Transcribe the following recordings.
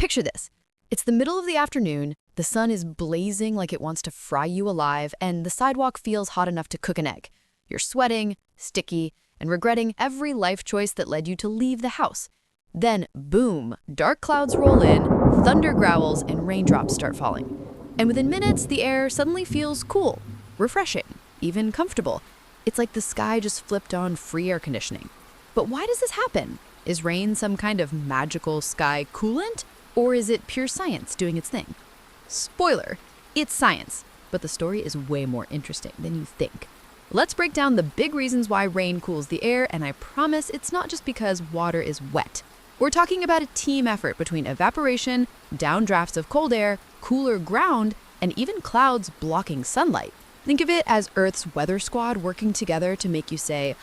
Picture this. It's the middle of the afternoon, the sun is blazing like it wants to fry you alive, and the sidewalk feels hot enough to cook an egg. You're sweating, sticky, and regretting every life choice that led you to leave the house. Then, boom, dark clouds roll in, thunder growls, and raindrops start falling. And within minutes, the air suddenly feels cool, refreshing, even comfortable. It's like the sky just flipped on free air conditioning. But why does this happen? Is rain some kind of magical sky coolant? Or is it pure science doing its thing? Spoiler, it's science, but the story is way more interesting than you think. Let's break down the big reasons why rain cools the air, and I promise it's not just because water is wet. We're talking about a team effort between evaporation, downdrafts of cold air, cooler ground, and even clouds blocking sunlight. Think of it as Earth's weather squad working together to make you say,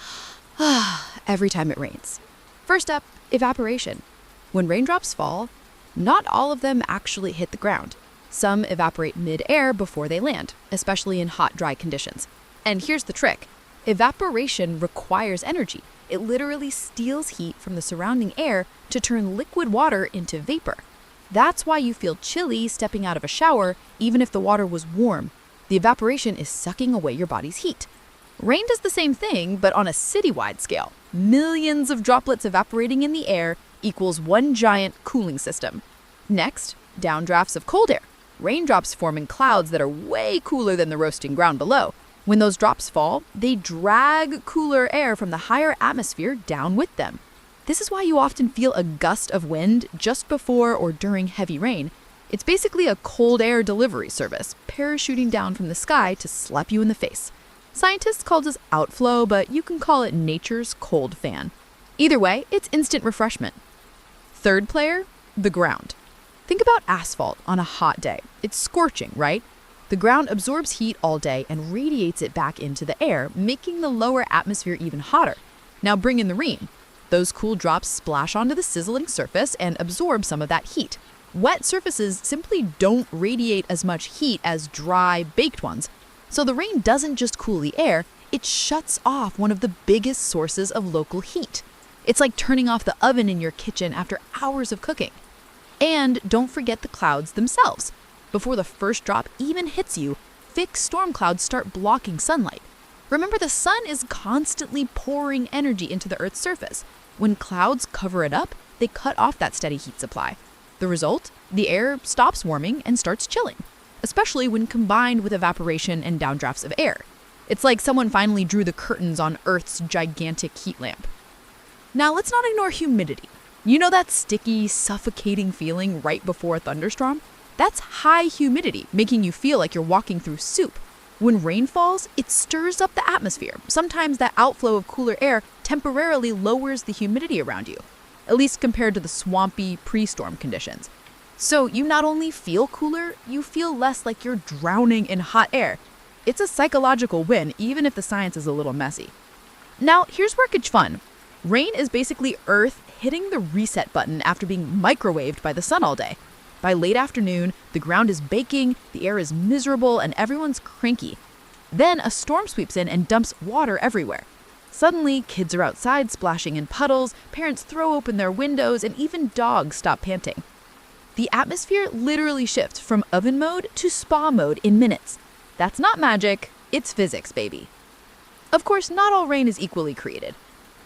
ah, every time it rains. First up, evaporation. When raindrops fall, not all of them actually hit the ground. Some evaporate mid-air before they land, especially in hot, dry conditions. And here's the trick. Evaporation requires energy. It literally steals heat from the surrounding air to turn liquid water into vapor. That's why you feel chilly stepping out of a shower, even if the water was warm. The evaporation is sucking away your body's heat. Rain does the same thing, but on a citywide scale. Millions of droplets evaporating in the air equals one giant cooling system. Next, downdrafts of cold air. Raindrops form in clouds that are way cooler than the roasting ground below. When those drops fall, they drag cooler air from the higher atmosphere down with them. This is why you often feel a gust of wind just before or during heavy rain. It's basically a cold air delivery service, parachuting down from the sky to slap you in the face. Scientists call this outflow, but you can call it nature's cold fan. Either way, it's instant refreshment. Third player, the ground. Think about asphalt on a hot day. It's scorching, right? The ground absorbs heat all day and radiates it back into the air, making the lower atmosphere even hotter. Now bring in the rain. Those cool drops splash onto the sizzling surface and absorb some of that heat. Wet surfaces simply don't radiate as much heat as dry, baked ones. So the rain doesn't just cool the air, it shuts off one of the biggest sources of local heat. It's like turning off the oven in your kitchen after hours of cooking. And don't forget the clouds themselves. Before the first drop even hits you, thick storm clouds start blocking sunlight. Remember, the sun is constantly pouring energy into the Earth's surface. When clouds cover it up, they cut off that steady heat supply. The result? The air stops warming and starts chilling, especially when combined with evaporation and downdrafts of air. It's like someone finally drew the curtains on Earth's gigantic heat lamp. Now let's not ignore humidity. You know that sticky, suffocating feeling right before a thunderstorm? That's high humidity, making you feel like you're walking through soup. When rain falls, it stirs up the atmosphere. Sometimes that outflow of cooler air temporarily lowers the humidity around you, at least compared to the swampy pre-storm conditions. So you not only feel cooler, you feel less like you're drowning in hot air. It's a psychological win, even if the science is a little messy. Now, here's where it gets fun. Rain is basically Earth hitting the reset button after being microwaved by the sun all day. By late afternoon, the ground is baking, the air is miserable, and everyone's cranky. Then a storm sweeps in and dumps water everywhere. Suddenly, kids are outside splashing in puddles, parents throw open their windows, and even dogs stop panting. The atmosphere literally shifts from oven mode to spa mode in minutes. That's not magic, it's physics, baby. Of course, not all rain is equally created.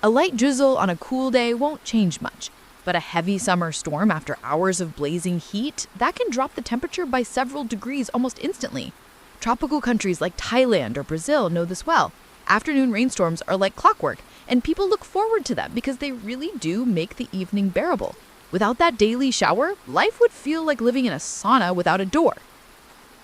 A light drizzle on a cool day won't change much, but a heavy summer storm after hours of blazing heat, that can drop the temperature by several degrees almost instantly. Tropical countries like Thailand or Brazil know this well. Afternoon rainstorms are like clockwork, and people look forward to them because they really do make the evening bearable. Without that daily shower, life would feel like living in a sauna without a door.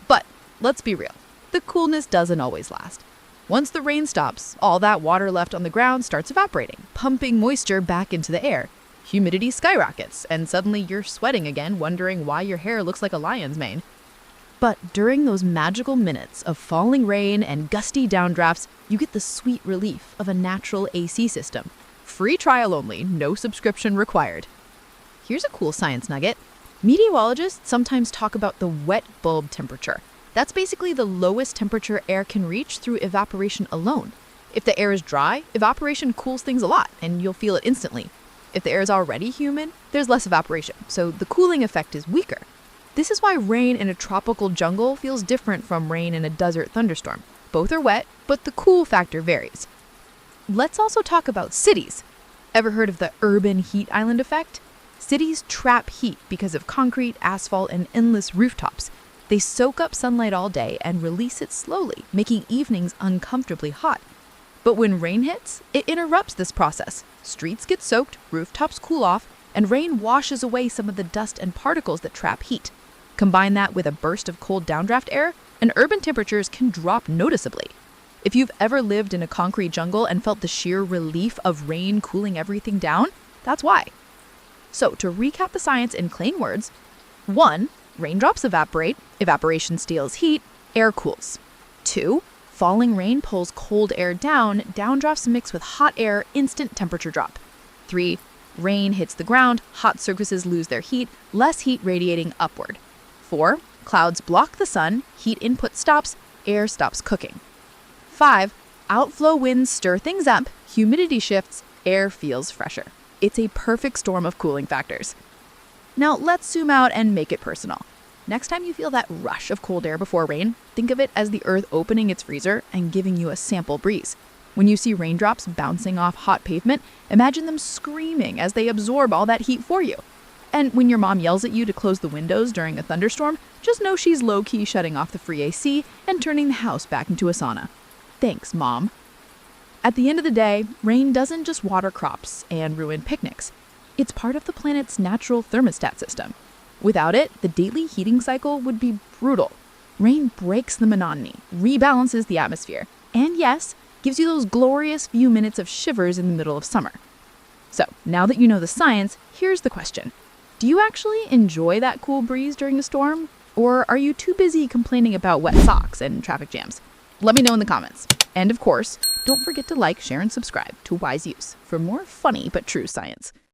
But let's be real, the coolness doesn't always last. Once the rain stops, all that water left on the ground starts evaporating, pumping moisture back into the air. Humidity skyrockets, and suddenly you're sweating again, wondering why your hair looks like a lion's mane. But during those magical minutes of falling rain and gusty downdrafts, you get the sweet relief of a natural AC system. Free trial only, no subscription required. Here's a cool science nugget. Meteorologists sometimes talk about the wet bulb temperature. That's basically the lowest temperature air can reach through evaporation alone. If the air is dry, evaporation cools things a lot, and you'll feel it instantly. If the air is already humid, there's less evaporation, so the cooling effect is weaker. This is why rain in a tropical jungle feels different from rain in a desert thunderstorm. Both are wet, but the cool factor varies. Let's also talk about cities. Ever heard of the urban heat island effect? Cities trap heat because of concrete, asphalt, and endless rooftops. They soak up sunlight all day and release it slowly, making evenings uncomfortably hot. But when rain hits, it interrupts this process. Streets get soaked, rooftops cool off, and rain washes away some of the dust and particles that trap heat. Combine that with a burst of cold downdraft air, and urban temperatures can drop noticeably. If you've ever lived in a concrete jungle and felt the sheer relief of rain cooling everything down, that's why. So, to recap the science in plain words, 1. Raindrops evaporate, evaporation steals heat, air cools. 2. Falling rain pulls cold air down, downdrafts mix with hot air, instant temperature drop. 3. Rain hits the ground, hot surfaces lose their heat, less heat radiating upward. 4. Clouds block the sun, heat input stops, air stops cooking. 5. Outflow winds stir things up, humidity shifts, air feels fresher. It's a perfect storm of cooling factors. Now let's zoom out and make it personal. Next time you feel that rush of cold air before rain, think of it as the earth opening its freezer and giving you a sample breeze. When you see raindrops bouncing off hot pavement, imagine them screaming as they absorb all that heat for you. And when your mom yells at you to close the windows during a thunderstorm, just know she's low-key shutting off the free AC and turning the house back into a sauna. Thanks, Mom. At the end of the day, rain doesn't just water crops and ruin picnics. It's part of the planet's natural thermostat system. Without it, the daily heating cycle would be brutal. Rain breaks the monotony, rebalances the atmosphere, and yes, gives you those glorious few minutes of shivers in the middle of summer. So, now that you know the science, here's the question. Do you actually enjoy that cool breeze during a storm? Or are you too busy complaining about wet socks and traffic jams? Let me know in the comments. And of course, don't forget to like, share, and subscribe to Wiseuse for more funny but true science.